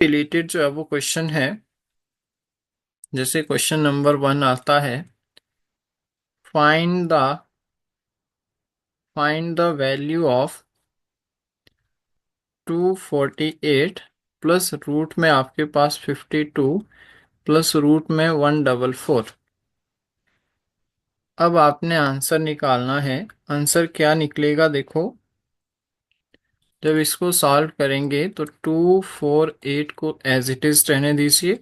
Related जो है वो क्वेश्चन है। जैसे क्वेश्चन नंबर 1 आता है, find the value of 248 plus root में आपके पास 52 प्लस रूट में 144। अब आपने आंसर निकालना है। आंसर क्या निकलेगा देखो। जब इसको सॉल्व करेंगे तो 248 को एज इट इज रहने दीजिए,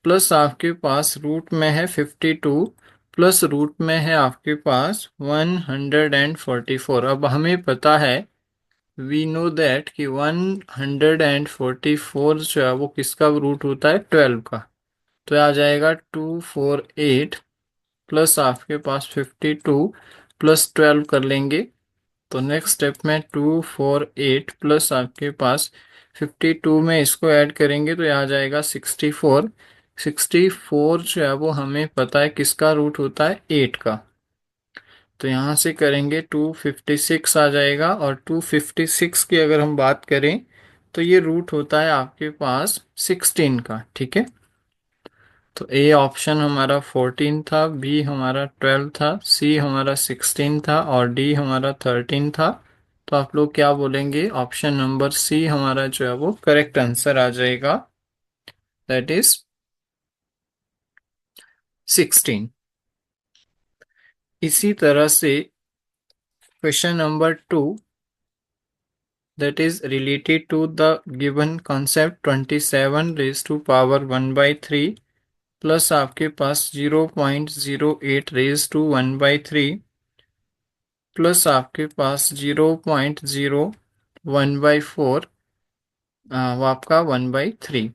प्लस आपके पास रूट में है 52 प्लस रूट में है आपके पास 144। अब हमें पता है, वी नो दैट कि 144 जो है वो किसका रूट होता है, 12 का। तो आ जाएगा 248 प्लस आपके पास 52 प्लस 12 कर लेंगे। तो नेक्स्ट स्टेप में 248 प्लस आपके पास 52 में इसको ऐड करेंगे तो ये आ जाएगा 64। 64 जो है वो हमें पता है किसका रूट होता है, 8 का। तो यहाँ से करेंगे 256 आ जाएगा, और 256 की अगर हम बात करें तो ये रूट होता है आपके पास 16 का। ठीक है, तो ए ऑप्शन हमारा 14 था, बी हमारा 12 था, सी हमारा 16 था और डी हमारा 13 था। तो आप लोग क्या बोलेंगे, ऑप्शन नंबर सी हमारा जो है वो करेक्ट आंसर आ जाएगा, दैट इज 16। इसी तरह से question number 2, that is related to the given concept 27 raise to power 1/3 plus आपके पास 0.08 रेज टू 1/3 प्लस आपके पास 0.01/4 वो आपका 1/3।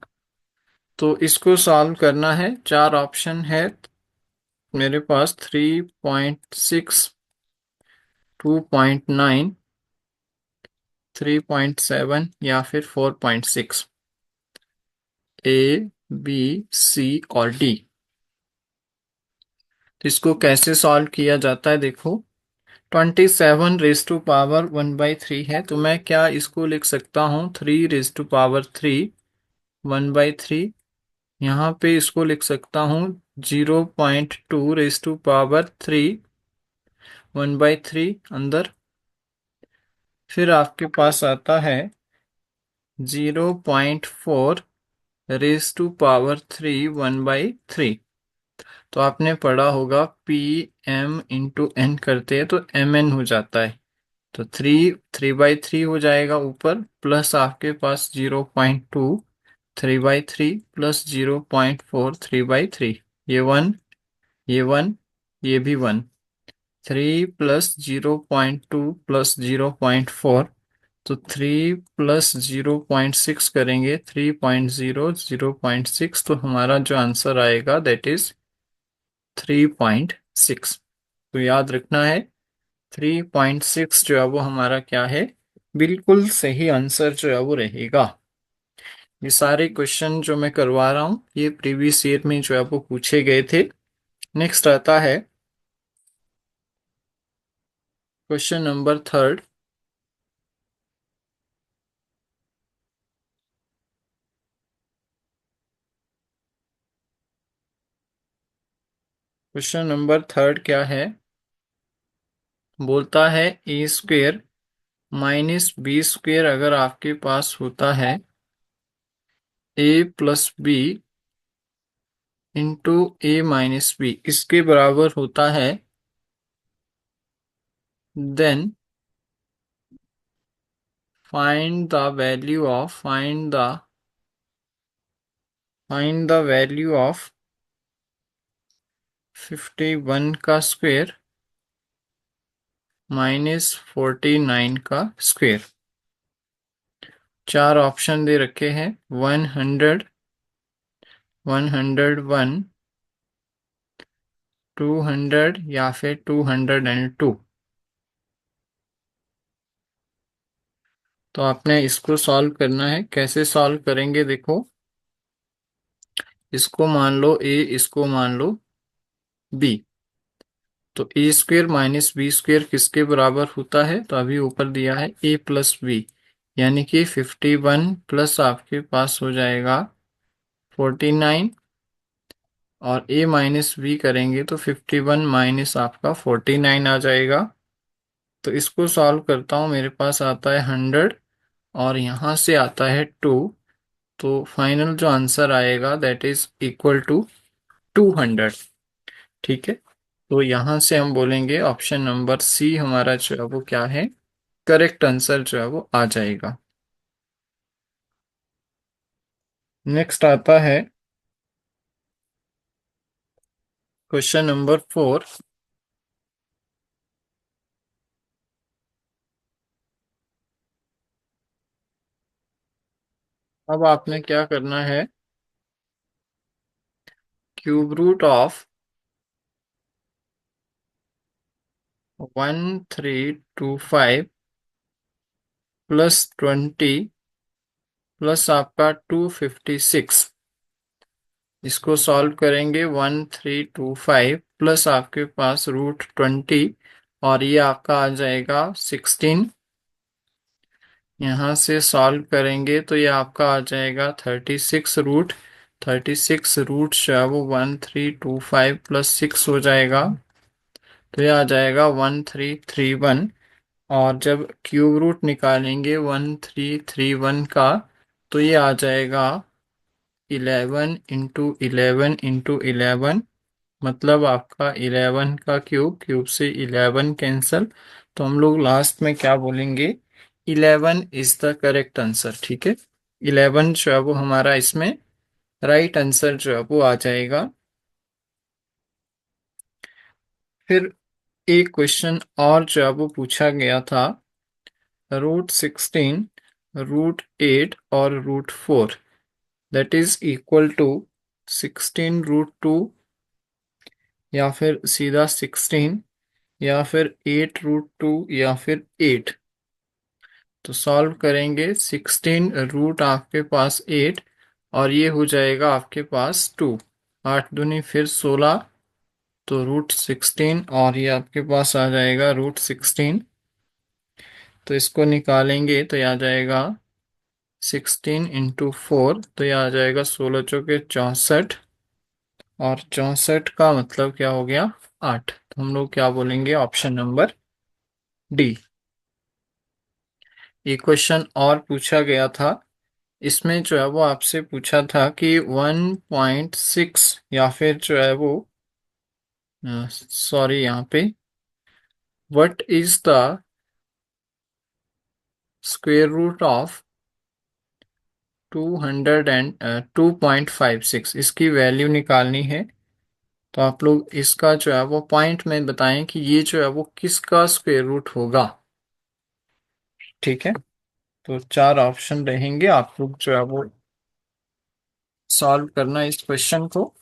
तो इसको सॉल्व करना है। चार ऑप्शन है मेरे पास, 3.6, 2.9, 3.7 या फिर 4.6। ए, बी, सी और डी। तो इसको कैसे सॉल्व किया जाता है देखो। 27 रेज टू पावर 1/3 है, तो मैं क्या इसको लिख सकता हूँ, 3 रेज टू पावर 3 1/3। यहाँ पे इसको लिख सकता हूँ 0.2 रेज टू पावर 3 1/3 अंदर। फिर आपके पास आता है 0.4 रेज टू पावर 3 1/3। तो आपने पढ़ा होगा पी एम इंटू एन करते हैं तो एम एन हो जाता है। तो 3 3/3 हो जाएगा ऊपर, प्लस आपके पास 0.2 3/3 प्लस 0.4 3/3। ये 1, ये 1, ये भी 1। 3 प्लस 0.2 प्लस 0.4, तो 3 प्लस 0.6 करेंगे, 3.0 0.6, तो हमारा जो आंसर आएगा दैट इज 3.6। तो याद रखना है 3.6 जो है वो हमारा क्या है, बिल्कुल सही आंसर जो है वो रहेगा। ये सारे क्वेश्चन जो मैं करवा रहा हूँ ये प्रीवियस ईयर में जो है वो पूछे गए थे। नेक्स्ट आता है क्वेश्चन नंबर 3। क्वेश्चन नंबर 3 क्या है, बोलता है a square minus b square अगर आपके पास होता है a plus b into a minus b इसके बराबर होता है, then find the value of find the value of 51 का स्क्वेयर माइनस 49 का स्क्वेयर। चार ऑप्शन दे रखे हैं, 100, 101, 200 या फिर 202। तो आपने इसको सॉल्व करना है। कैसे सॉल्व करेंगे देखो, इसको मान लो ए, इसको मान लो बी। तो ए स्क्वेयर माइनस बी स्क्वेयर किसके बराबर होता है, तो अभी ऊपर दिया है ए प्लस बी, यानी कि 51 प्लस आपके पास हो जाएगा 49, और a माइनस बी करेंगे तो 51 माइनस आपका 49 आ जाएगा। तो इसको सॉल्व करता हूँ, मेरे पास आता है 100 और यहाँ से आता है 2। तो फाइनल जो आंसर आएगा दैट इज इक्वल टू 200। ठीक है, तो यहाँ से हम बोलेंगे ऑप्शन नंबर सी हमारा जो है वो क्या है, करेक्ट आंसर जो है वो आ जाएगा। नेक्स्ट आता है क्वेश्चन नंबर 4। अब आपने क्या करना है, क्यूब रूट ऑफ 1325 +20 प्लस आपका 256, इसको सॉल्व करेंगे। 1325 प्लस आपके पास √20, और ये आपका आ जाएगा 16। यहाँ से सॉल्व करेंगे तो ये आपका आ जाएगा 36 रूट जो है वो 1325 +6 हो जाएगा, तो ये आ जाएगा 1331। और जब क्यूब रूट निकालेंगे 1331 का, तो ये आ जाएगा 11 × 11 × 11, मतलब आपका 11 का क्यूब, क्यूब से 11 कैंसल, तो हम लोग लास्ट में क्या बोलेंगे, 11 इज द करेक्ट आंसर। ठीक है, 11 जो है वो हमारा इसमें राइट आंसर जो है वो आ जाएगा। फिर एक क्वेश्चन और जो है वो पूछा गया था, √16, √8 और √4 दैट इज इक्वल टू 16 √2, या फिर सीधा 16, या फिर 8 √2, या फिर 8। तो सॉल्व करेंगे, 16 रूट आपके पास 8, और ये हो जाएगा आपके पास 2। 8 दूनी फिर 16, तो √16, और ये आपके पास आ जाएगा √16। तो इसको निकालेंगे तो ये आ जाएगा 16 × 4, तो ये आ जाएगा 16 चौके 64, और 64 का मतलब क्या हो गया, 8। तो हम लोग क्या बोलेंगे, ऑप्शन नंबर डी। एक क्वेश्चन और पूछा गया था, इसमें जो है वो आपसे पूछा था कि 1.6, या फिर जो है वो सॉरी यहाँ पे, what is the square root of 202.56, इसकी वैल्यू निकालनी है। तो आप लोग इसका जो है वो पॉइंट में बताएं कि ये जो है वो किसका स्क्वायर रूट होगा। ठीक है, तो 4 ऑप्शन रहेंगे, आप लोग जो है वो सॉल्व करना इस क्वेश्चन को।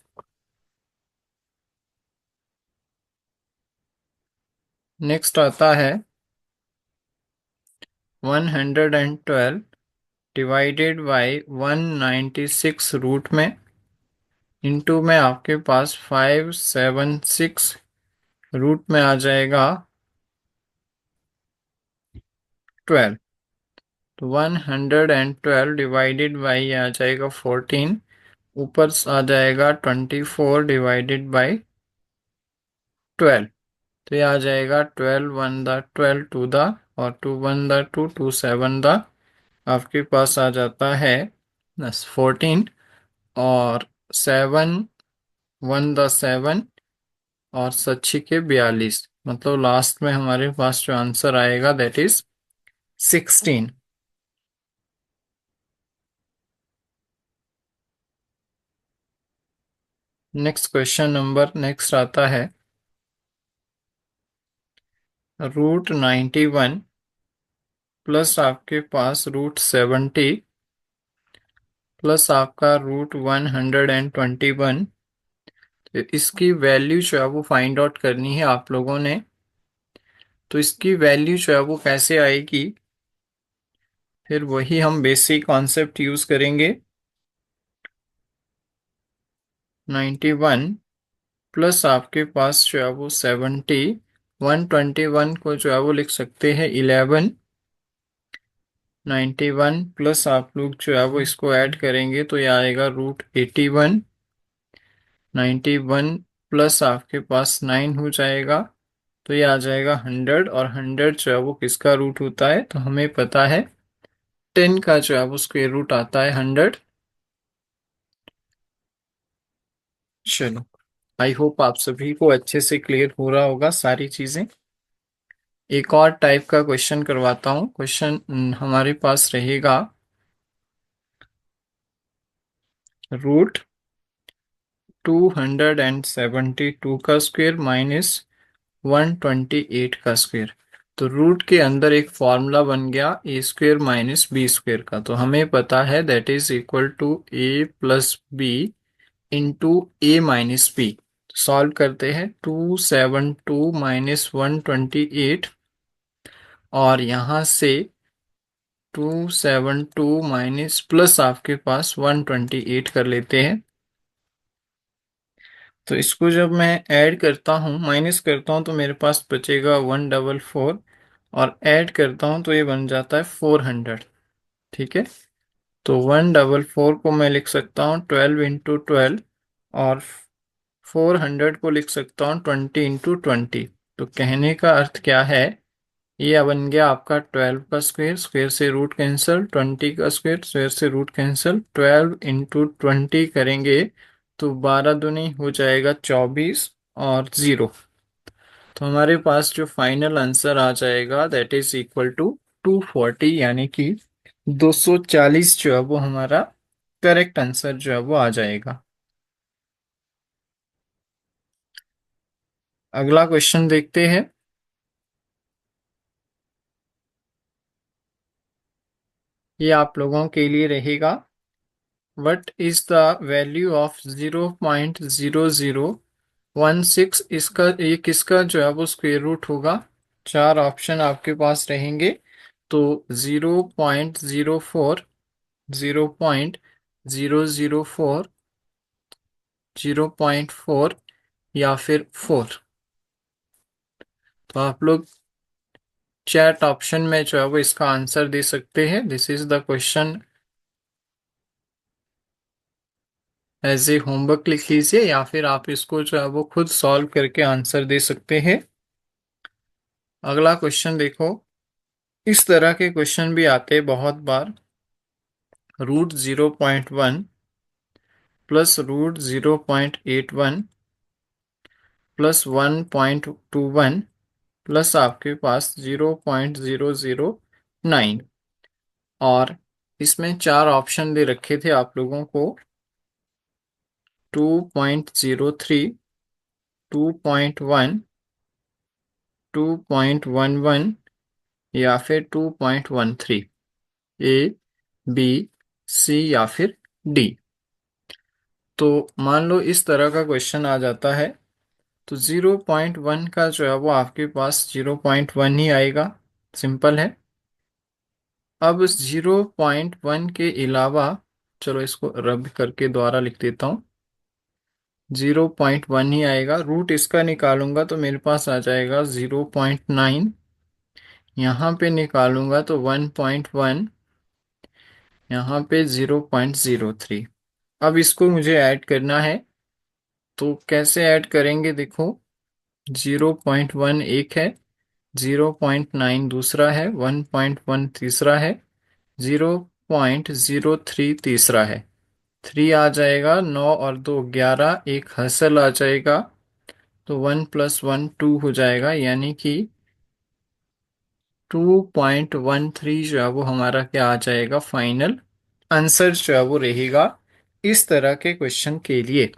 नेक्स्ट आता है 112 डिवाइडेड बाई 196 रूट में, इंटू में आपके पास 576 रूट में आ जाएगा 12। तो 112 डिवाइडेड बाई आ जाएगा 14, ऊपर आ जाएगा 24 डिवाइडेड बाई 12। तो ये आ जाएगा 12 1 द 12 2 द, और 2 1 द 2 2 7 द, आपके पास आ जाता है 14, और 7 1 द 7, और 7 6 42, मतलब लास्ट में हमारे पास जो आंसर आएगा that is 16। Next question number next आता है √91 प्लस आपके पास √70 प्लस आपका √121। तो इसकी वैल्यू जो है वो फाइंड आउट करनी है आप लोगों ने। तो इसकी वैल्यू जो है वो कैसे आएगी, फिर वही हम बेसिक कॉन्सेप्ट यूज करेंगे। 91 प्लस आपके पास जो है वो 70, 121 को जो है वो लिख सकते हैं 11, 91 प्लस आप लोग जो है वो इसको ऐड करेंगे तो ये आएगा √81। 91 प्लस आपके पास 9 हो जाएगा तो ये आ जाएगा 100, और 100 जो है वो किसका रूट होता है, तो हमें पता है 10 का जो है वो स्क्वायर रूट आता है 100। चलो, आई होप आप सभी को अच्छे से क्लियर हो रहा होगा सारी चीजें। एक और टाइप का क्वेश्चन करवाता हूँ। क्वेश्चन हमारे पास रहेगा √272 का स्क्वायर माइनस 128 का स्क्वायर। तो रूट के अंदर एक फॉर्मूला बन गया a² - b² का, तो हमें पता है that is equal to a+b into a-b। Solve करते हैं, 272 - 128, और यहाँ से 272 माइनस प्लस आपके पास 128 कर लेते हैं। तो इसको जब मैं ऐड करता हूँ, माइनस करता हूँ, तो मेरे पास बचेगा 144, और ऐड करता हूँ तो ये बन जाता है 400। ठीक है, तो 144 को मैं लिख सकता हूँ 12 × 12, और 400 को लिख सकता हूँ 20 × 20। तो कहने का अर्थ क्या है, ये बन गया आपका 12 का स्क्वायर, स्क्वायर से रूट कैंसिल, 20 का स्क्वायर, स्क्वायर से रूट कैंसिल, 12 × 20 करेंगे तो 12 दूनी हो जाएगा 24, और 0। तो हमारे पास जो फाइनल आंसर आ जाएगा दैट इज इक्वल टू 240, यानी कि 240 जो है वो हमारा करेक्ट आंसर जो है वो आ जाएगा। अगला क्वेश्चन देखते हैं। ये आप लोगों के लिए रहेगा, what is the value of 0.0016, इसका ये किसका जो है वो स्क्वायर रूट होगा। चार ऑप्शन आपके पास रहेंगे, तो 0.04, 0.004, 0.4, या फिर 4। तो आप लोग चैट ऑप्शन में जो है वो इसका आंसर दे सकते हैं। This is the question, as a homework लिख लीजिए, या फिर आप इसको जो है वो खुद सॉल्व करके आंसर दे सकते हैं। अगला क्वेश्चन देखो, इस तरह के क्वेश्चन भी आते हैं बहुत बार। √0.1 प्लस √0.81 प्लस 1.21 प्लस आपके पास 0.009, और इसमें चार ऑप्शन दे रखे थे आप लोगों को, 2.03, 2.1, 2.11, या फिर 2.13, ए, बी, सी, या फिर डी। तो मान लो इस तरह का क्वेश्चन आ जाता है, तो 0.1 का जो है वो आपके पास 0.1 ही आएगा, सिंपल है। अब 0.1 के अलावा, चलो इसको रब करके दोबारा लिख देता हूँ, 0.1 ही आएगा। रूट इसका निकालूंगा तो मेरे पास आ जाएगा 0.9, यहाँ पे निकालूंगा तो 1.1, यहाँ पे 0.03। अब इसको मुझे ऐड करना है, तो कैसे ऐड करेंगे देखो, 0.1 एक है, 0.9 दूसरा है, 1.1 तीसरा है, 0.03 तीसरा है। 3 आ जाएगा, 9 और 2 11, एक हसल आ जाएगा, तो 1 + 1 2 हो जाएगा, यानी कि 2.13 जो है वो हमारा क्या आ जाएगा, फाइनल आंसर जो है वो रहेगा इस तरह के क्वेश्चन के लिए।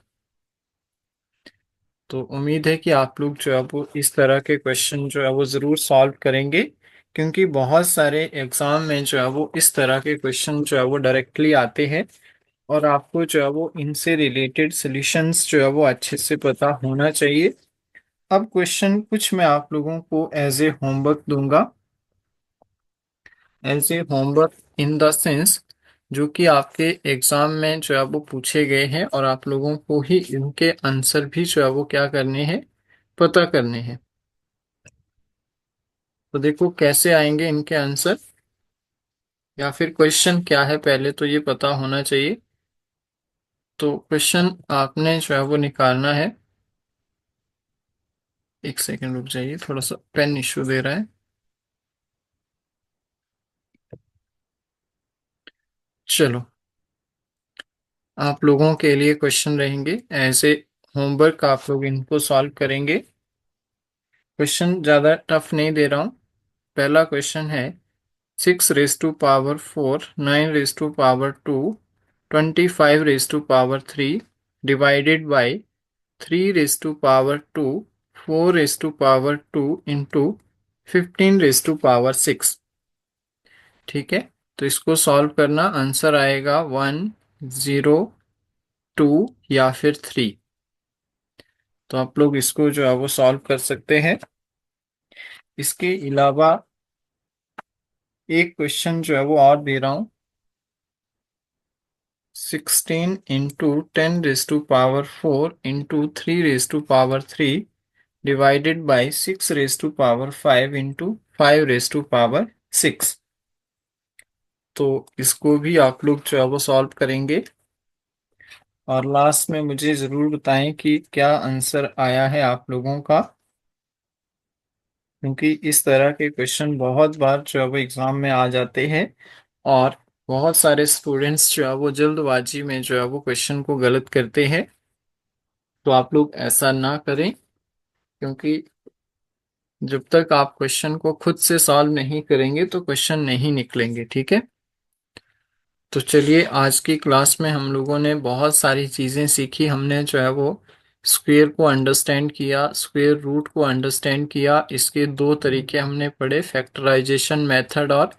तो उम्मीद है कि आप लोग जो है वो इस तरह के क्वेश्चन जो है वो ज़रूर सॉल्व करेंगे, क्योंकि बहुत सारे एग्जाम में जो है वो इस तरह के क्वेश्चन जो है वो डायरेक्टली आते हैं, और आपको जो है वो इनसे रिलेटेड सॉल्यूशंस जो है वो अच्छे से पता होना चाहिए। अब क्वेश्चन कुछ मैं आप लोगों को एज ए होमवर्क दूंगा, as a homework in the sense जो कि आपके एग्जाम में जो है वो पूछे गए हैं, और आप लोगों को ही इनके आंसर भी जो है वो क्या करने हैं, पता करने हैं। तो देखो कैसे आएंगे इनके आंसर। या फिर क्वेश्चन क्या है पहले तो ये पता होना चाहिए। तो क्वेश्चन आपने जो है वो निकालना है। एक सेकंड रुक जाइए, थोड़ा सा पेन इश्यू दे रहा है। चलो, आप लोगों के लिए क्वेश्चन रहेंगे ऐसे, होमवर्क आप लोग इनको सॉल्व करेंगे। क्वेश्चन ज़्यादा टफ नहीं दे रहा हूँ। पहला क्वेश्चन है 6 raise to power 4, 9 raise to power 2, 25 raise to power 3 divided by 3 raise to power 2, 4 raise to power 2 into 15 raise to power 6। ठीक है, तो इसको सॉल्व करना, आंसर आएगा 1, 0, 2 या फिर 3। तो आप लोग इसको जो है वो सॉल्व कर सकते हैं। इसके अलावा एक क्वेश्चन जो है वो और दे रहा हूँ। 16 into 10 raise to power 4 into 3 raise to power 3 divided by 6 raise to power 5 into 5 raise to power 6। तो इसको भी आप लोग जो है वो सॉल्व करेंगे, और लास्ट में मुझे ज़रूर बताएं कि क्या आंसर आया है आप लोगों का, क्योंकि इस तरह के क्वेश्चन बहुत बार जो है वो एग्जाम में आ जाते हैं, और बहुत सारे स्टूडेंट्स जो है वो जल्दबाजी में जो है वो क्वेश्चन को गलत करते हैं। तो आप लोग ऐसा ना करें, क्योंकि जब तक आप क्वेश्चन को खुद से सॉल्व नहीं करेंगे तो क्वेश्चन नहीं निकलेंगे। ठीक है, तो चलिए, आज की क्लास में हम लोगों ने बहुत सारी चीज़ें सीखी। हमने जो है वो स्क्वेयर को अंडरस्टैंड किया, स्क्वेयर रूट को अंडरस्टैंड किया, इसके दो तरीके हमने पढ़े, फैक्टराइजेशन मेथड और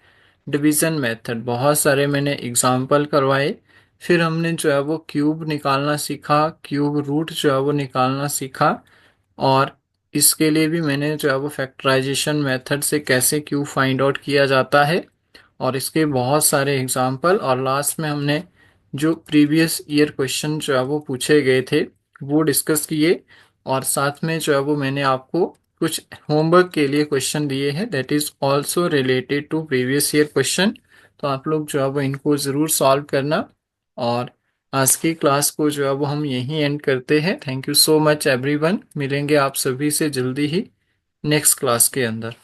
डिवीजन मेथड। बहुत सारे मैंने एग्जाम्पल करवाए। फिर हमने जो है वो क्यूब निकालना सीखा, क्यूब रूट जो है वो निकालना सीखा, और इसके लिए भी मैंने जो है वो फैक्टराइजेशन मेथड से कैसे क्यूब फाइंड आउट किया जाता है, और इसके बहुत सारे एग्जाम्पल, और लास्ट में हमने जो प्रीवियस ईयर क्वेश्चन जो है वो पूछे गए थे वो डिस्कस किए। और साथ में जो है वो मैंने आपको कुछ होमवर्क के लिए क्वेश्चन दिए हैं, that is also related to previous year question. तो आप लोग जो है वो इनको ज़रूर सॉल्व करना। और आज की क्लास को जो है वो हम यहीं एंड करते हैं। Thank you so much everyone, मिलेंगे आप सभी से जल्दी ही नेक्स्ट क्लास के अंदर।